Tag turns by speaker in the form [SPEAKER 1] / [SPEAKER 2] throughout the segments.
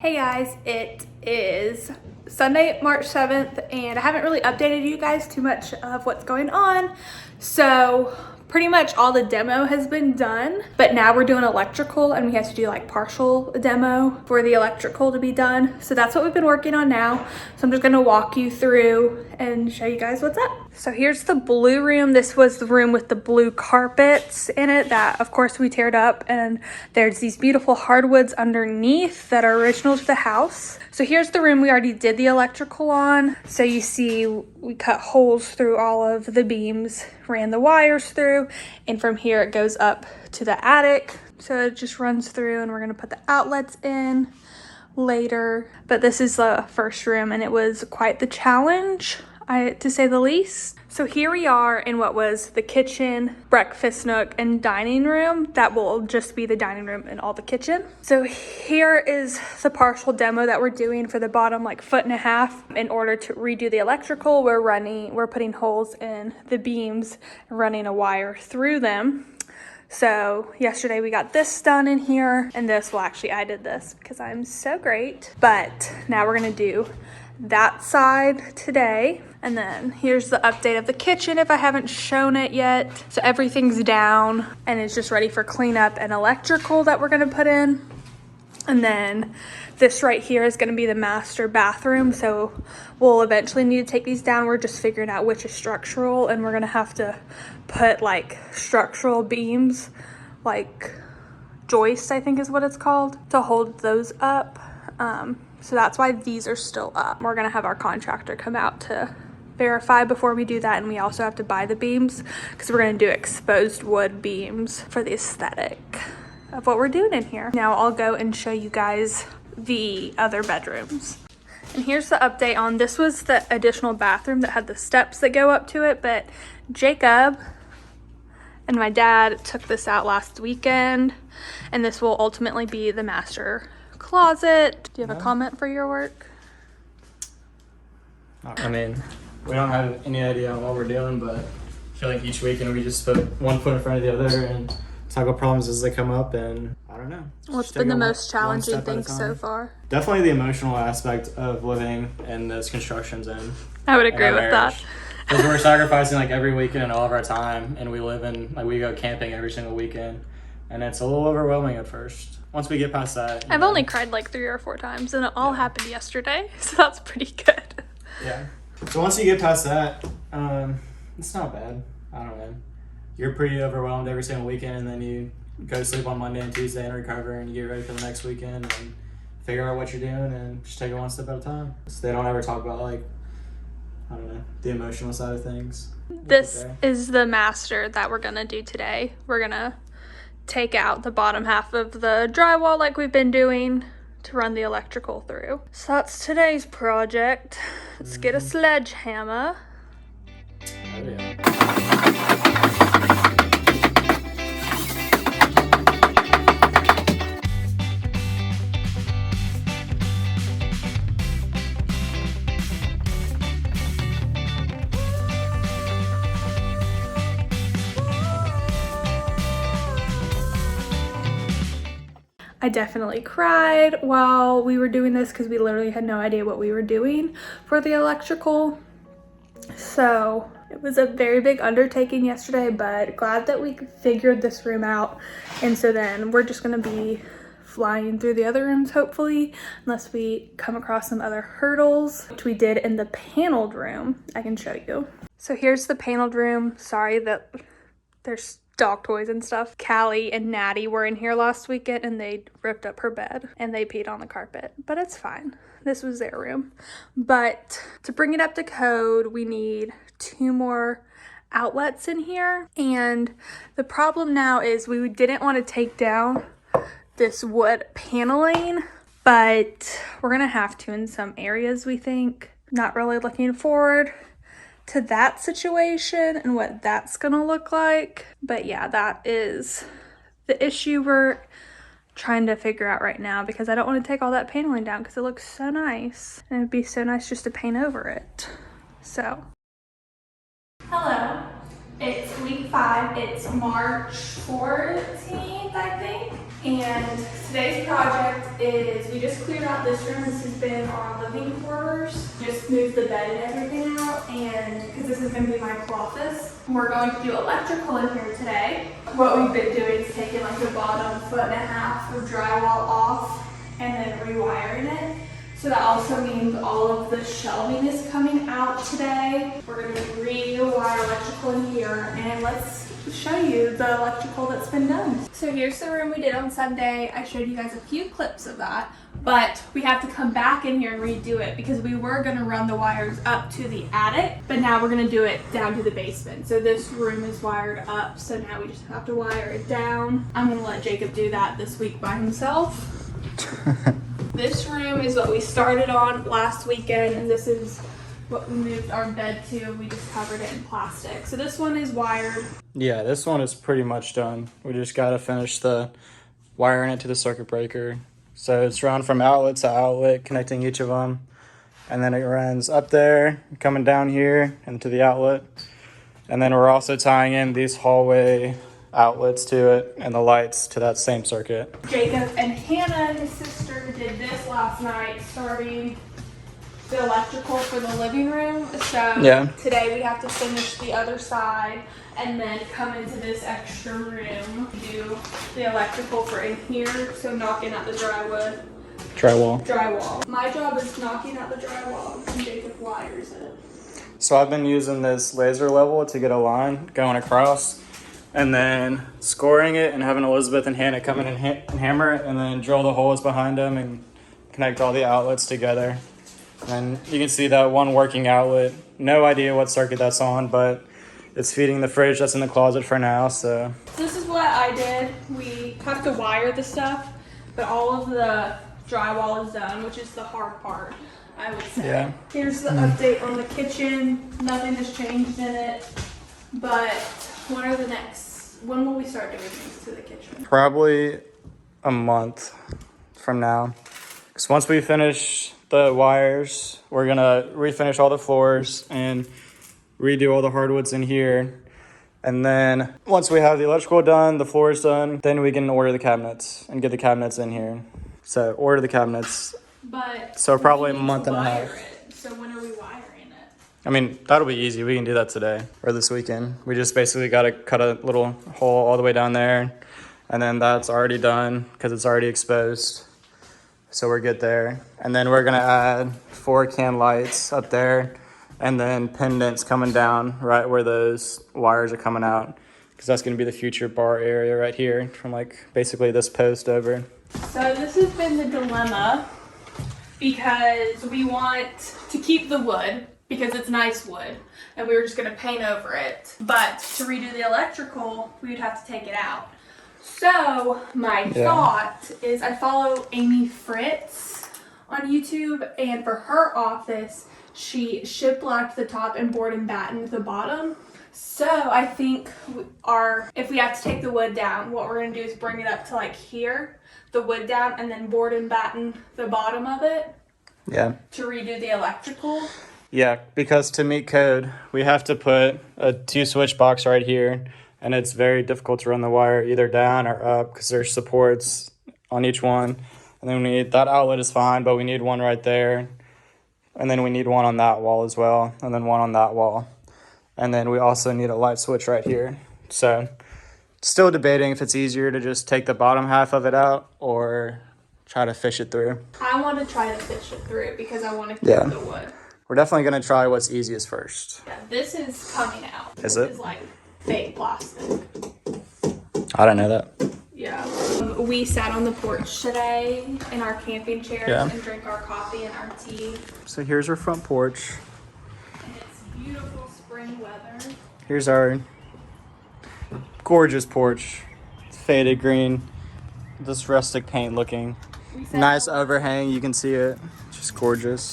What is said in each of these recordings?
[SPEAKER 1] Hey guys, it is Sunday, March 7th, and I haven't really updated you guys too much of what's going on. So pretty much all the demo has been done, but now we're doing electrical and we have to do like partial demo for the electrical to be done. So that's what we've been working on now. So I'm just gonna walk you through and show you guys what's up. So here's the blue room. This was the room with the blue carpets in it that of course we teared up, and there's these beautiful hardwoods underneath that are original to the house. So here's the room we already did the electrical on. So you see we cut holes through all of the beams, ran the wires through, and from here it goes up to the attic. So it just runs through, and we're gonna put the outlets in later. But this is the first room, and it was quite the challenge, to say the least. So here we are in what was the kitchen, breakfast nook, and dining room. That will just be the dining room and all the kitchen. So here is the partial demo that we're doing for the bottom like 1.5 feet. In order to redo the electrical, we're putting holes in the beams and running a wire through them. So yesterday we got this done in here, and this, well actually I did this because I'm so great. But now we're gonna do that side today. And then here's the update of the kitchen if I haven't shown it yet. So everything's down and it's just ready for cleanup and electrical that we're gonna put in. And then this right here is gonna be the master bathroom. So we'll eventually need to take these down. We're just figuring out which is structural, and we're gonna have to put like structural beams, like joists I think is what it's called, to hold those up. So that's why these are still up. We're gonna have our contractor come out to verify before we do that, and we also have to buy the beams because we're gonna do exposed wood beams for the aesthetic of what we're doing in here. Now I'll go and show you guys the other bedrooms. And here's the update on this. Was the additional bathroom that had the steps that go up to it, but Jacob and my dad took this out last weekend, and this will ultimately be the master closet. Do you have a comment for your work?
[SPEAKER 2] I mean, we don't have any idea on what we're doing, but I feel like each weekend we just put one foot in front of the other and tackle problems as they come up, and I don't know.
[SPEAKER 1] What's been the most challenging thing so far?
[SPEAKER 2] Definitely the emotional aspect of living in this construction zone.
[SPEAKER 1] I would agree with that.
[SPEAKER 2] Because we're sacrificing like every weekend and all of our time, and we live in, like, we go camping every single weekend, and it's a little overwhelming at first. Once we get past that.
[SPEAKER 1] I've only cried like 3 or 4 times, and it all happened yesterday, so that's pretty good.
[SPEAKER 2] Yeah. So once you get past that, it's not bad. I don't know. You're pretty overwhelmed every single weekend, and then you go to sleep on Monday and Tuesday and recover, and you get ready for the next weekend and figure out what you're doing and just take it one step at a time. So they don't ever talk about, like, I don't know, the emotional side of things.
[SPEAKER 1] This is the master that we're gonna do today. We're gonna take out the bottom half of the drywall like we've been doing to run the electrical through. So that's today's project. Let's get a sledgehammer.
[SPEAKER 2] Oh, yeah.
[SPEAKER 1] I definitely cried while we were doing this because we literally had no idea what we were doing for the electrical. So it was a very big undertaking yesterday, but glad that we figured this room out. And so then we're just gonna be flying through the other rooms hopefully, unless we come across some other hurdles, which we did in the paneled room. I can show you. So here's the paneled room. Sorry that there's dog toys and stuff. Callie and Natty were in here last weekend, and they ripped up her bed and they peed on the carpet, but it's fine. This was their room. But to bring it up to code, we need 2 more outlets in here. And the problem now is we didn't want to take down this wood paneling, but we're gonna have to in some areas, we think. Not really looking forward to that situation and what that's gonna look like. But yeah, that is the issue we're trying to figure out right now, because I don't want to take all that paneling down because it looks so nice, and it'd be so nice just to paint over it. So hello, it's week 5. It's March 14th, I think. And today's project is we just cleared out this room. This has been our living quarters. Just moved the bed and everything out, and because this is going to be my office. We're going to do electrical in here today. What we've been doing is taking like the bottom 1.5 foot of drywall off and then rewiring it. So that also means all of the shelving is coming out today. We're going to rewire electrical in here, and let's show you the electrical that's been done. So here's the room we did on Sunday. I showed you guys a few clips of that, but we have to come back in here and redo it because we were going to run the wires up to the attic, but now we're going to do it down to the basement. So this room is wired up, so now we just have to wire it down. I'm going to let Jacob do that this week by himself. This room is what we started on last weekend, and this is what we moved our bed to. We just covered it in plastic. So this one is wired.
[SPEAKER 2] Yeah, this one is pretty much done. We just got to finish the wiring it to the circuit breaker. So it's run from outlet to outlet, connecting each of them. And then it runs up there, coming down here into the outlet. And then we're also tying in these hallway outlets to it and the lights to that same circuit.
[SPEAKER 1] Jacob and Hannah, his sister, did this last night, starting the electrical for the living room. So today we have to finish the other side and then come into this extra room, do the electrical for in here. So knocking out the drywall. My job is knocking out the drywall and Jacob wires it.
[SPEAKER 2] So I've been using this laser level to get a line going across, and then scoring it and having Elizabeth and Hannah come in and hammer it, and then drill the holes behind them and connect all the outlets together. And you can see that one working outlet. No idea what circuit that's on, but it's feeding the fridge that's in the closet for now. So
[SPEAKER 1] this is what I did. We have to wire the stuff, but all of the drywall is done, which is the hard part, I would say.
[SPEAKER 2] Yeah.
[SPEAKER 1] Here's the update on the kitchen. Nothing has changed in it, but when will we start doing things to the kitchen?
[SPEAKER 2] Probably a month from now. Because once we finish the wires, we're gonna refinish all the floors and redo all the hardwoods in here. And then once we have the electrical done, the floors done, then we can order the cabinets and get the cabinets in here. So order the cabinets.
[SPEAKER 1] But
[SPEAKER 2] so probably a
[SPEAKER 1] we need
[SPEAKER 2] month
[SPEAKER 1] to
[SPEAKER 2] and a half.
[SPEAKER 1] wire it. So when are we wiring it?
[SPEAKER 2] I mean, that'll be easy. We can do that today or this weekend. We just basically got to cut a little hole all the way down there. And then that's already done because it's already exposed. So we're good there. And then we're going to add 4 can lights up there. And then pendants coming down right where those wires are coming out. Because that's going to be the future bar area right here. From like basically this post over.
[SPEAKER 1] So this has been the dilemma. Because we want to keep the wood. Because it's nice wood, and we were just going to paint over it. But to redo the electrical, we would have to take it out. So my thought is I follow Amy Fritz on YouTube, and for her office, she shiplacked the top and board and battened the bottom. So I think if we have to take the wood down, what we're going to do is bring it up to like here, the wood down, and then board and batten the bottom of it.
[SPEAKER 2] Yeah.
[SPEAKER 1] To redo the electrical.
[SPEAKER 2] Yeah, because to meet code, we have to put a 2-switch box right here, and it's very difficult to run the wire either down or up because there's supports on each one. And then that outlet is fine, but we need one right there. And then we need one on that wall as well, and then one on that wall. And then we also need a light switch right here. So still debating if it's easier to just take the bottom half of it out or try to fish it through.
[SPEAKER 1] I want to try to fish it through because I want to keep the wood.
[SPEAKER 2] We're definitely going to try what's easiest first.
[SPEAKER 1] Yeah, this is coming out.
[SPEAKER 2] Is
[SPEAKER 1] this
[SPEAKER 2] it?
[SPEAKER 1] Is like fake plastic.
[SPEAKER 2] I didn't know that.
[SPEAKER 1] Yeah. We sat on the porch today in our camping chairs and drank our coffee and our tea.
[SPEAKER 2] So here's our front porch.
[SPEAKER 1] And it's beautiful spring weather.
[SPEAKER 2] Here's our gorgeous porch. It's faded green. This rustic paint looking. Nice overhang. You can see it. Just gorgeous.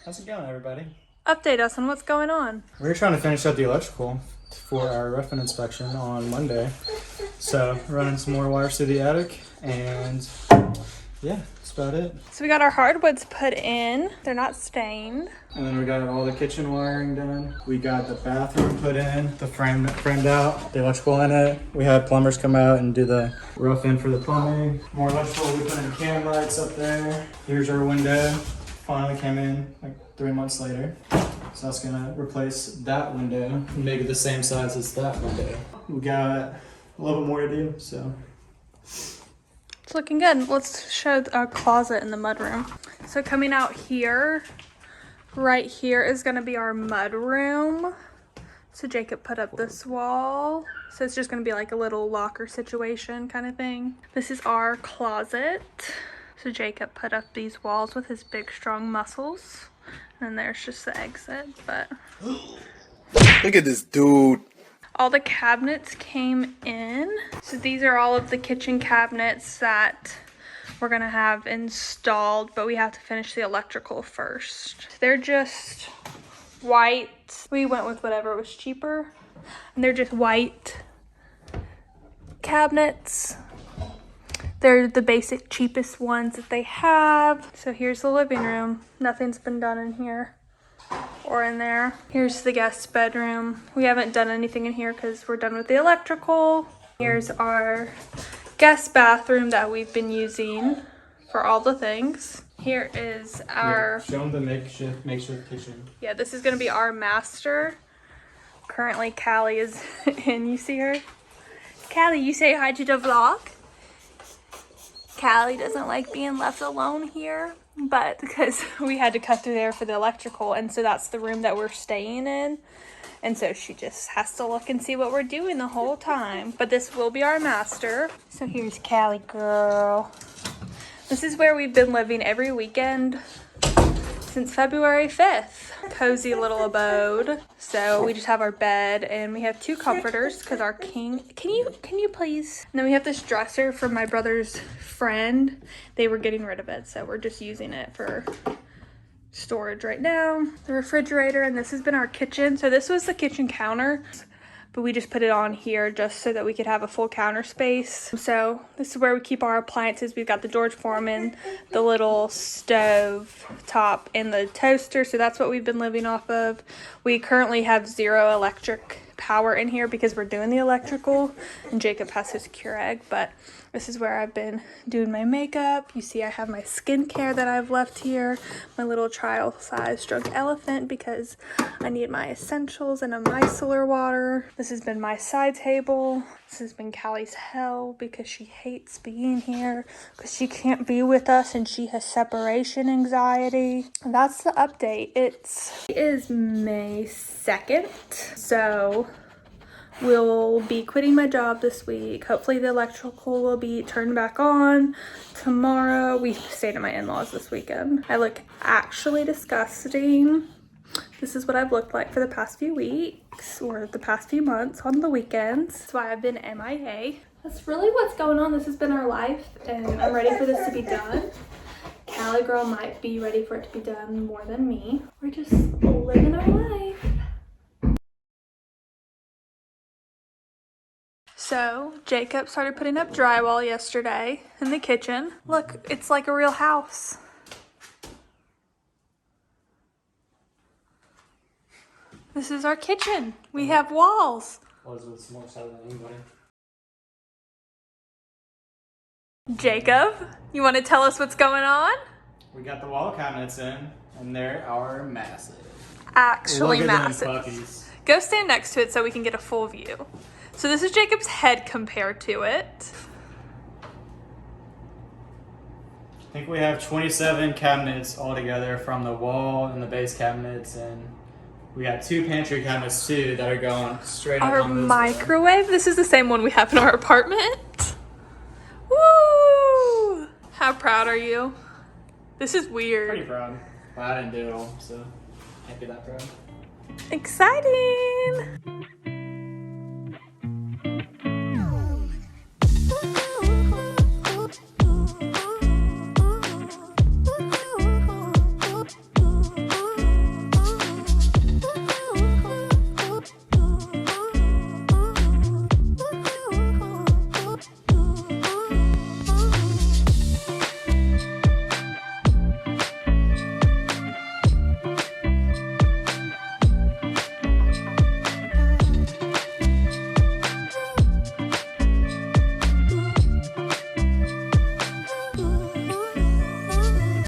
[SPEAKER 2] How's it going, everybody?
[SPEAKER 1] Update us on what's going on.
[SPEAKER 2] We're trying to finish up the electrical for our roofing inspection on Monday. So running some more wires through the attic and yeah, that's about it.
[SPEAKER 1] So we got our hardwoods put in. They're not stained.
[SPEAKER 2] And then we got all the kitchen wiring done. We got the bathroom put in, the framed out, the electrical in it. We had plumbers come out and do the rough in for the plumbing. More electrical, we put in can lights up there. Here's our window. Finally came in like 3 months later. So that's gonna replace that window and make it the same size as that window. We got a little bit more to do, so.
[SPEAKER 1] It's looking good. Let's show our closet in the mudroom. So coming out here, right here is gonna be our mudroom. So Jacob put up this wall. So it's just gonna be like a little locker situation kind of thing. This is our closet. So Jacob put up these walls with his big strong muscles. And there's just the exit, but.
[SPEAKER 3] Look at this dude.
[SPEAKER 1] All the cabinets came in. So these are all of the kitchen cabinets that we're gonna have installed, but we have to finish the electrical first. They're just white. We went with whatever was cheaper. And they're just white cabinets. They're the basic cheapest ones that they have. So here's the living room. Nothing's been done in here or in there. Here's the guest bedroom. We haven't done anything in here because we're done with the electrical. Here's our guest bathroom that we've been using for all the things. Here is our...
[SPEAKER 2] Show them the makeshift kitchen.
[SPEAKER 1] Yeah, this is gonna be our master. Currently, Callie is in. You see her? Callie, you say hi to the vlog. Callie doesn't like being left alone here, but because we had to cut through there for the electrical, and so that's the room that we're staying in. And so she just has to look and see what we're doing the whole time. But this will be our master. So here's Callie girl. This is where we've been living every weekend since February 5th. Cozy little abode. So we just have our bed and we have 2 comforters because our king, can you please? And then we have this dresser from my brother's friend. They were getting rid of it, so we're just using it for storage right now. The refrigerator, and this has been our kitchen. So this was the kitchen counter, but we just put it on here just so that we could have a full counter space. So this is where we keep our appliances. We've got the George Foreman, the little stove top, and the toaster. So that's what we've been living off of. We currently have 0 electric power in here because we're doing the electrical, and Jacob has his Keurig, but this is where I've been doing my makeup. You see I have my skincare that I've left here, my little trial size drunk elephant because I need my essentials and a micellar water. This has been my side table. This has been Callie's hell because she hates being here because she can't be with us and she has separation anxiety. And that's the update. It is May 2nd, so we'll be quitting my job this week. Hopefully the electrical will be turned back on tomorrow. We stayed at my in-laws this weekend. I look actually disgusting. This is what I've looked like for the past few weeks or the past few months on the weekends. That's why I've been MIA. That's really what's going on. This has been our life and I'm ready for this to be done. Callie girl might be ready for it to be done more than me. We're just living our life. So Jacob started putting up drywall yesterday in the kitchen. Look, it's like a real house. This is our kitchen. We have walls.
[SPEAKER 2] Elizabeth's more excited than anybody.
[SPEAKER 1] Jacob, you want to tell us what's going on?
[SPEAKER 2] We got the wall cabinets in, and they are massive.
[SPEAKER 1] Actually
[SPEAKER 2] Look at them
[SPEAKER 1] massive.
[SPEAKER 2] puppies.
[SPEAKER 1] Go stand next to it so we can get a full view. So this is Jacob's head compared to it.
[SPEAKER 2] I think we have 27 cabinets altogether from the wall and the base cabinets, and we got 2 pantry cabinets too that are going straight up
[SPEAKER 1] Our
[SPEAKER 2] on this
[SPEAKER 1] microwave. This is the same one we have in our apartment. Woo! How proud are you? This is weird.
[SPEAKER 2] Pretty proud. But I didn't do it all, so can't be that proud.
[SPEAKER 1] Exciting!